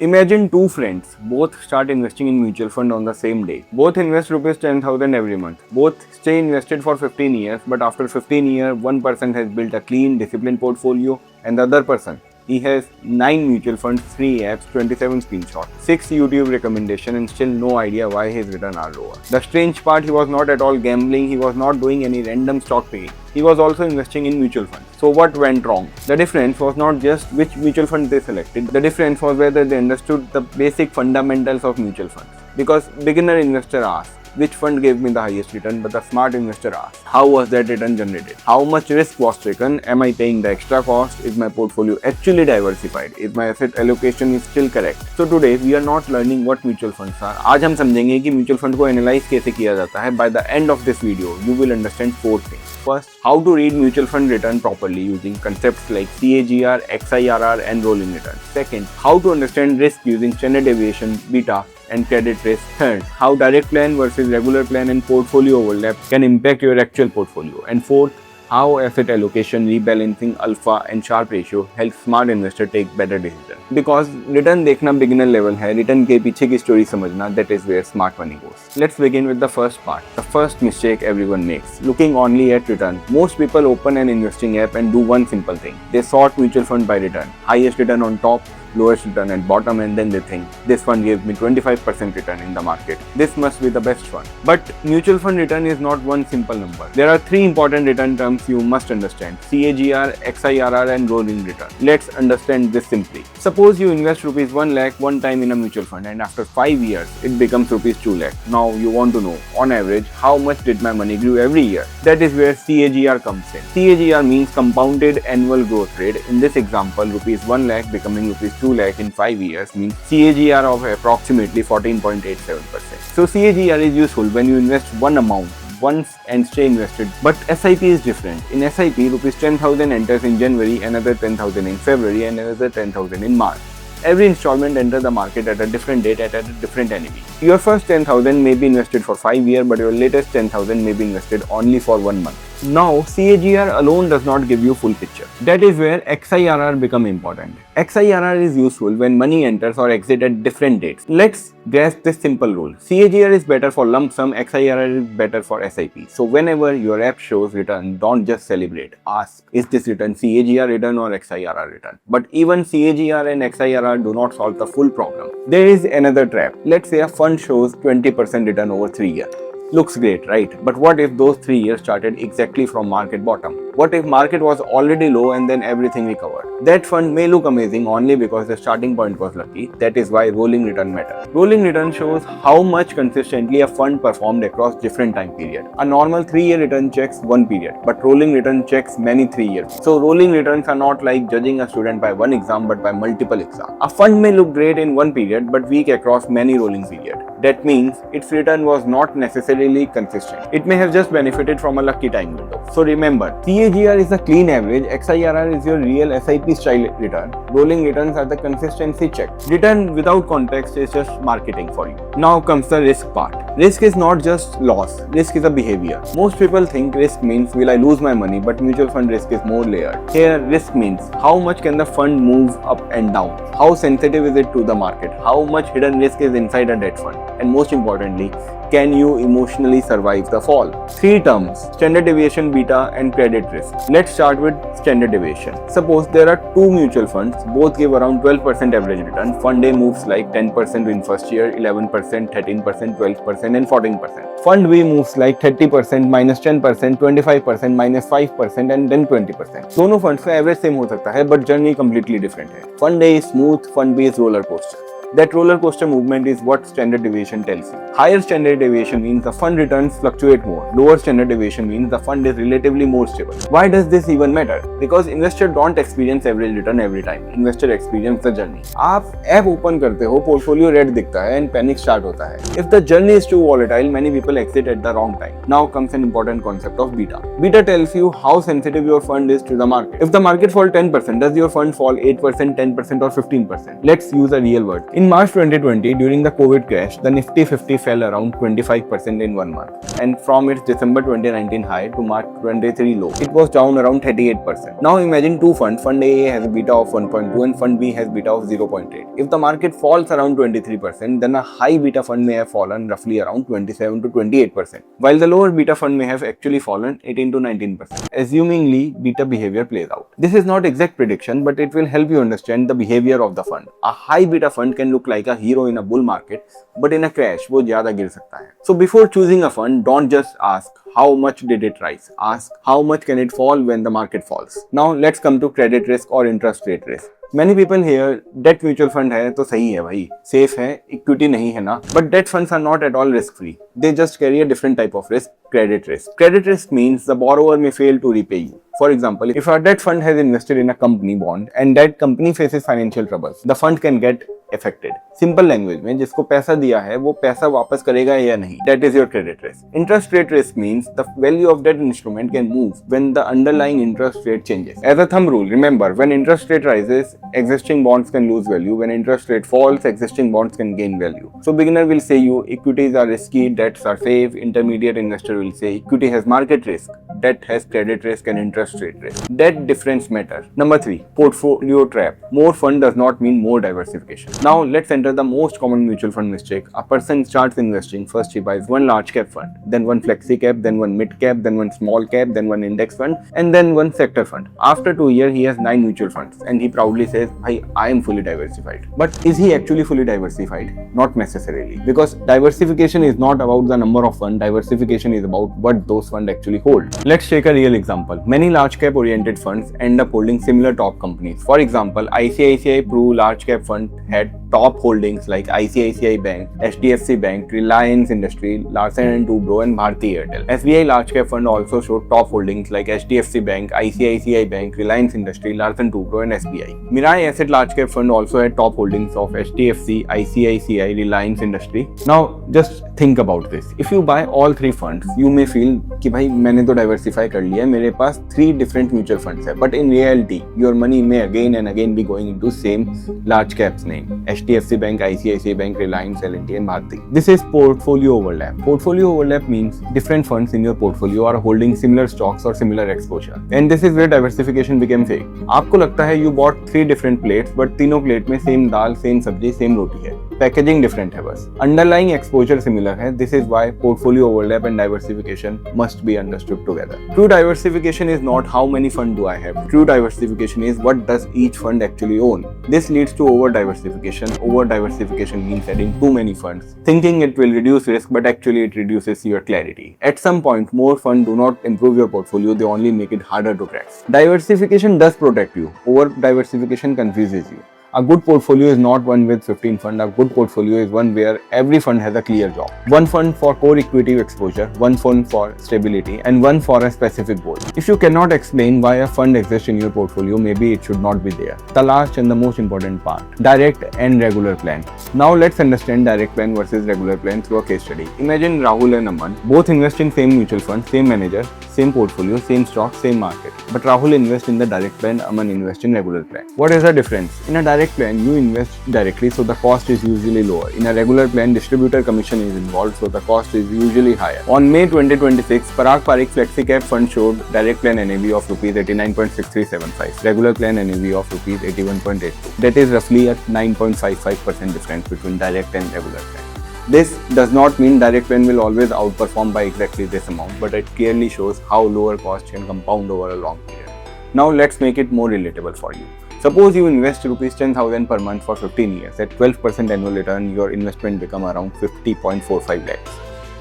Imagine two friends, both start investing in mutual fund on the same day. Both invest rupees 10,000 every month. Both stay invested for 15 years, but after 15 years, one person has built a clean, disciplined portfolio and the other person, he has 9 mutual funds, 3 apps, 27 screenshots, 6 YouTube recommendations and still no idea why his returns are lower. The strange part, he was not at all gambling, he was not doing any random stock picking. He was also investing in mutual funds. So what went wrong? The difference was not just which mutual fund they selected. The difference was whether they understood the basic fundamentals of mutual funds. Because beginner investor asked, which fund gave me the highest return, but the smart investor asked, how was that return generated? How much risk was taken? Am I paying the extra cost? Is my portfolio actually diversified? Is my asset allocation is still correct? So today we are not learning what mutual funds are. आज हम समझेंगे कि mutual fund को analyze कैसे किया जाता है. By the end of this video, you will understand 4 things. First, how to read mutual fund return properly using concepts like CAGR, XIRR and rolling return. Second, how to understand risk using standard deviation, beta and credit risk. Third, how direct plan versus regular plan and portfolio overlap can impact your actual portfolio. And fourth, how asset allocation, rebalancing, alpha and Sharpe ratio help smart investor take better decisions. Because return देखना beginner level है, return के पीछे की story समझना, that is where smart money goes. Let's begin with the first part. The first mistake everyone makes, looking only at return. Most people open an investing app and do one simple thing. They sort mutual fund by return. Highest return on top, lowest return at bottom, and then they think this fund gave me 25% return in the market. This must be the best fund. But mutual fund return is not one simple number. There are 3 important return terms you must understand: CAGR, XIRR and rolling return. Let's understand this simply. Suppose you invest rupees 1 lakh one time in a mutual fund and after 5 years it becomes rupees 2 lakh. Now you want to know, on average, how much did my money grow every year? That is where CAGR comes in. CAGR means compounded annual growth rate. In this example, rupees 1 lakh becoming rupees 2 lakh in 5 years means CAGR of approximately 14.87%. So CAGR is useful when you invest one amount once and stay invested. But SIP is different. In SIP, rupees 10,000 enters in January, another 10,000 in February and another 10,000 in March. Every installment enters the market at a different date at a different NAV. Your first 10,000 may be invested for 5 years, but your latest 10,000 may be invested only for 1 month. Now, CAGR alone does not give you full picture. That is where XIRR become important. XIRR is useful when money enters or exits at different dates. Let's grasp this simple rule. CAGR is better for lump sum, XIRR is better for SIP. So whenever your app shows return, don't just celebrate. Ask, is this return CAGR return or XIRR return? But even CAGR and XIRR do not solve the full problem. There is another trap. Let's say a fund shows 20% return over 3 years. Looks great, right? But what if those 3 years started exactly from market bottom? What if market was already low and then everything recovered? That fund may look amazing only because the starting point was lucky. That is why rolling return matters. Rolling return shows how much consistently a fund performed across different time period. A normal 3-year return checks one period, but rolling return checks many 3 years. So rolling returns are not like judging a student by one exam but by multiple exams. A fund may look great in one period but weak across many rolling periods. That means its return was not necessarily consistent. It may have just benefited from a lucky time window. So remember, CAGR is a clean average, XIRR is your real SIP style return, rolling returns are the consistency check. Return without context is just marketing for you. Now comes the risk part. Risk is not just loss, risk is a behavior. Most people think risk means will I lose my money, but mutual fund risk is more layered. Here risk means how much can the fund move up and down, how sensitive is it to the market, how much hidden risk is inside a debt fund, and most importantly, can you emotionally survive the fall? 3 terms: standard deviation, beta and credit risk. Let's start with standard deviation. Suppose there are 2 mutual funds, both give around 12% average return. Fund A moves like 10% in first year, 11%, 13%, 12% and 14%. Fund B moves like 30%, minus 10%, 25%, minus 5% and then 20%. दोनों funds का average same हो सकता है but journey completely different है. Fund A is smooth, Fund B is roller coaster. That roller coaster movement is what standard deviation tells you. Higher standard deviation means the fund returns fluctuate more. Lower standard deviation means the fund is relatively more stable. Why does this even matter? Because investors don't experience average return every time. Investor experience the journey. आप app open करते हो, portfolio red दिखता है and panic start होता है. If the journey is too volatile, many people exit at the wrong time. Now comes an important concept of beta. Beta tells you how sensitive your fund is to the market. If the market falls 10%, does your fund fall 8%, 10% or 15%? Let's use a real word. In March 2020, during the COVID crash, the Nifty 50 fell around 25% in 1 month. And from its December 2019 high to March 23 low, it was down around 38%. Now imagine two funds. Fund A has a beta of 1.2 and Fund B has beta of 0.8. If the market falls around 23%, then a high beta fund may have fallen roughly around 27 to 28%, while the lower beta fund may have actually fallen 18 to 19%. Assumingly, beta behavior plays out. This is not exact prediction, but it will help you understand the behavior of the fund. A high beta fund can look like a hero in a bull market, but in a crash, वो ज़्यादा गिर सकता है. So before choosing a fund, don't just ask how much did it rise. Ask how much can it fall when the market falls. Now let's come to credit risk or interest rate risk. Many people hear debt mutual fund है तो सही है भाई, safe है, equity नहीं है ना. But debt funds are not at all risk free. They just carry a different type of risk, credit risk. Credit risk means the borrower may fail to repay you. For example, if a debt fund has invested in a company bond and that company faces financial troubles, the fund can get affected. Simple language में जिसको पैसा दिया है वो पैसा वापस करेगा या नहीं. That is your credit risk. Interest rate risk means the value of that instrument can move when the underlying interest rate changes. As a thumb rule, remember when interest rate rises, existing bonds can lose value. When interest rate falls, existing bonds can gain value. So beginner will say you equities are risky, debts are safe. Intermediate investor will say equity has market risk, debt has credit risk and interest rate risk. That difference matters. Number 3, portfolio trap. More fund does not mean more diversification. Now let's enter the most common mutual fund mistake. A person starts investing. First he buys one large cap fund, then one flexi cap, then one mid cap, then one small cap, then one index fund, and then one sector fund. After 2 years, he has 9 mutual funds, and he proudly says, "Bhai, I am fully diversified." But is he actually fully diversified? Not necessarily, because diversification is not about the number of funds. Diversification is about what those funds actually hold. Let's take a real example. Many large cap oriented funds end up holding similar top companies. For example, ICICI Pru large cap fund had top holdings like ICICI Bank, HDFC Bank, Reliance Industry, Larsen & Toubro and Bharti Airtel. SBI Large Cap Fund also showed top holdings like HDFC Bank, ICICI Bank, Reliance Industry, Larsen & Toubro and SBI. Mirai Asset Large Cap Fund also had top holdings of HDFC, ICICI, Reliance Industry. Now just think about this. If you buy all 3 funds, you may feel कि भाई मैंने तो diversify कर लिया है, मेरे पास 3 different mutual funds है. But in reality, your money may again and again be going into same large caps name. HDFC Bank, ICICI Bank, Reliance, L&T and Bharti. This is portfolio overlap. Portfolio overlap means different funds in your portfolio are holding similar stocks or similar exposure. And this is where diversification became fake. आपको लगता है you bought 3 different plates, but तीनों plate में same दाल, same सब्जी, same रोटी है. Packaging different है बस. Underlying exposure similar है. This is why portfolio overlap and diversification must be understood together. True diversification is not how many funds do I have. True diversification is what does each fund actually own. This leads to over diversification. Over diversification means adding too many funds, thinking it will reduce risk, but actually it reduces your clarity. At some point, more funds do not improve your portfolio, they only make it harder to track. Diversification does protect you. Over diversification confuses you. A good portfolio is not one with 15 funds. A good portfolio is one where every fund has a clear job. One fund for core equity exposure, one fund for stability, and one for a specific goal. If you cannot explain why a fund exists in your portfolio, maybe it should not be there. The last and the most important part, direct and regular plan. Now let's understand direct plan versus regular plan through a case study. Imagine Rahul and Aman both invest in same mutual fund, same manager, same portfolio, same stock, same market. But Rahul invests in the direct plan, Aman invests in regular plan. What is the difference? In a direct plan, you invest directly, so the cost is usually lower. In a regular plan, distributor commission is involved, so the cost is usually higher. On May 2026, Parag Parikh Flexi Cap Fund showed direct plan NAV of Rs 89.6375, regular plan NAV of Rs 81.82. That is roughly a 9.55% difference between direct and regular plan. This does not mean direct plan will always outperform by exactly this amount, but it clearly shows how lower cost can compound over a long period. Now let's make it more relatable for you. Suppose you invest Rs 10,000 per month for 15 years. At 12% annual return, your investment becomes around 50.45 lakhs.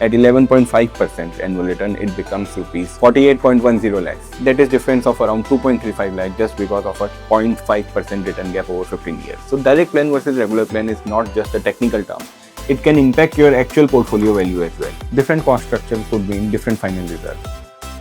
At 11.5% annual return, it becomes Rs 48.10 lakhs. That is difference of around 2.35 lakhs just because of a 0.5% return gap over 15 years. So direct plan versus regular plan is not just a technical term. It can impact your actual portfolio value as well. Different cost structures could mean different final results.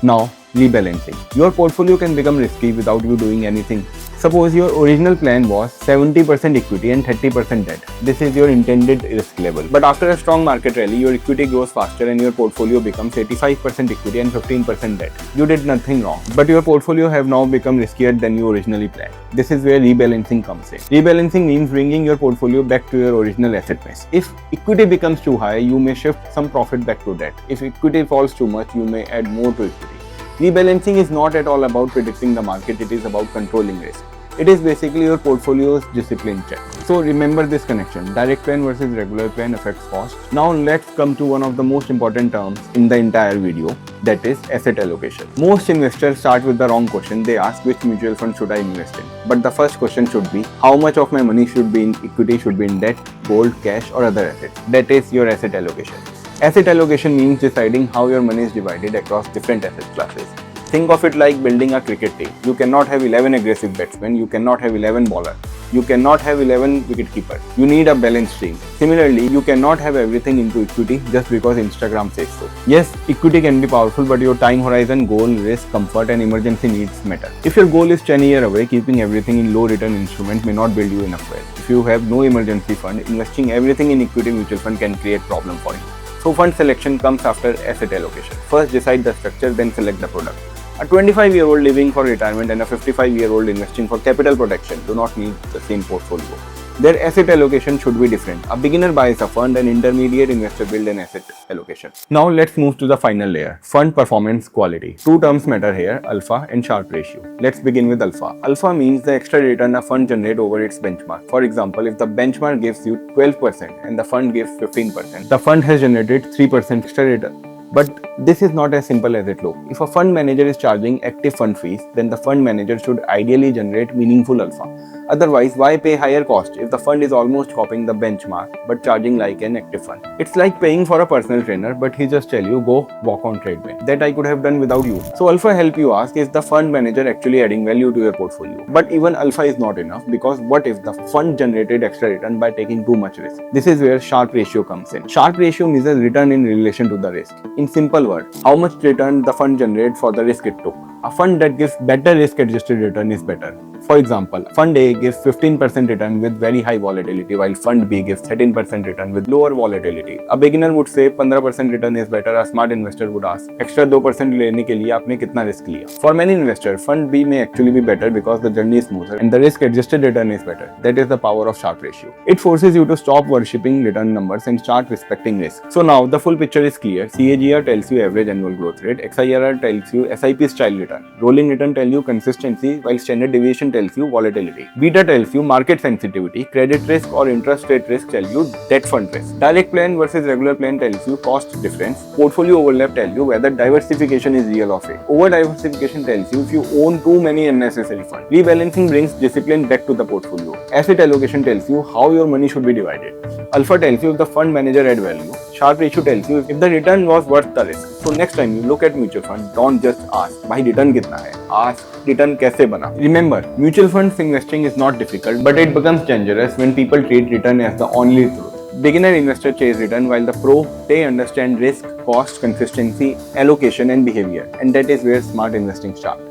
Now, rebalancing. Your portfolio can become risky without you doing anything. Suppose your original plan was 70% equity and 30% debt. This is your intended risk level. But after a strong market rally, your equity grows faster and your portfolio becomes 85% equity and 15% debt. You did nothing wrong, but your portfolio have now become riskier than you originally planned. This is where rebalancing comes in. Rebalancing means bringing your portfolio back to your original asset base. If equity becomes too high, you may shift some profit back to debt. If equity falls too much, you may add more to equity. Rebalancing is not at all about predicting the market, it is about controlling risk. It is basically your portfolio's discipline check. So remember this connection. Direct plan versus regular plan affects cost. Now let's come to one of the most important terms in the entire video, that is asset allocation. Most investors start with the wrong question. They ask which mutual fund should I invest in. But the first question should be, how much of my money should be in equity, should be in debt, gold, cash or other assets. That is your asset allocation. Asset allocation means deciding how your money is divided across different asset classes. Think of it like building a cricket team. You cannot have 11 aggressive batsmen, you cannot have 11 bowlers, you cannot have 11 wicketkeepers. You need a balanced team. Similarly, you cannot have everything into equity just because Instagram says so. Yes, equity can be powerful, but your time horizon, goal, risk, comfort and emergency needs matter. If your goal is 10 years away, keeping everything in low return instrument may not build you enough wealth. If you have no emergency fund, investing everything in equity mutual fund can create problem for you. So fund selection comes after asset allocation. First decide the structure, then select the product. A 25-year-old living for retirement and a 55-year-old investing for capital protection do not need the same portfolio. Their asset allocation should be different. A beginner buys a fund, an intermediate investor builds an asset allocation. Now let's move to the final layer, fund performance quality. Two terms matter here, alpha and Sharpe ratio. Let's begin with alpha. Alpha means the extra return a fund generates over its benchmark. For example, if the benchmark gives you 12% and the fund gives 15%, the fund has generated 3% extra return. But this is not as simple as it looks. If a fund manager is charging active fund fees, then the fund manager should ideally generate meaningful alpha. Otherwise, why pay higher cost if the fund is almost copying the benchmark but charging like an active fund? It's like paying for a personal trainer, but he just tell you go walk on treadmill. That I could have done without you. So alpha help you ask, is the fund manager actually adding value to your portfolio? But even alpha is not enough, because what if the fund generated extra return by taking too much risk? This is where Sharpe ratio comes in. Sharpe ratio measures return in relation to the risk. In simple words, how much return the fund generates for the risk it took. A fund that gives better risk-adjusted return is better. For example, Fund A gives 15% return with very high volatility, while Fund B gives 13% return with lower volatility. A beginner would say 15% return is better. A smart investor would ask, extra 2% लेने के लिए आपने कितना risk लिया? For many investors, Fund B may actually be better because the journey is smoother and the risk-adjusted return is better. That is the power of Sharpe ratio. It forces you to stop worshipping return numbers and start respecting risk. So now the full picture is clear. CAGR tells you average annual growth rate. XIRR tells you SIP style return. Rolling return tells you consistency, while standard deviation tells you volatility. Beta tells you market sensitivity. Credit risk or interest rate risk tells you debt fund risk. Direct plan versus regular plan tells you cost difference. Portfolio overlap tells you whether diversification is real or fake. Over diversification tells you if you own too many unnecessary funds. Rebalancing brings discipline back to the portfolio. Asset allocation tells you how your money should be divided. Alpha tells you if the fund manager add value. Sharpe ratio tells you if the return was worth the risk. So next time you look at mutual fund, don't just ask, भाई return कितना है? Ask, return कैसे बना? Remember, mutual funds investing is not difficult, but it becomes dangerous when people treat return as the only truth. Beginner investor chase return, while the pro, they understand risk, cost, consistency, allocation and behavior. And that is where smart investing starts.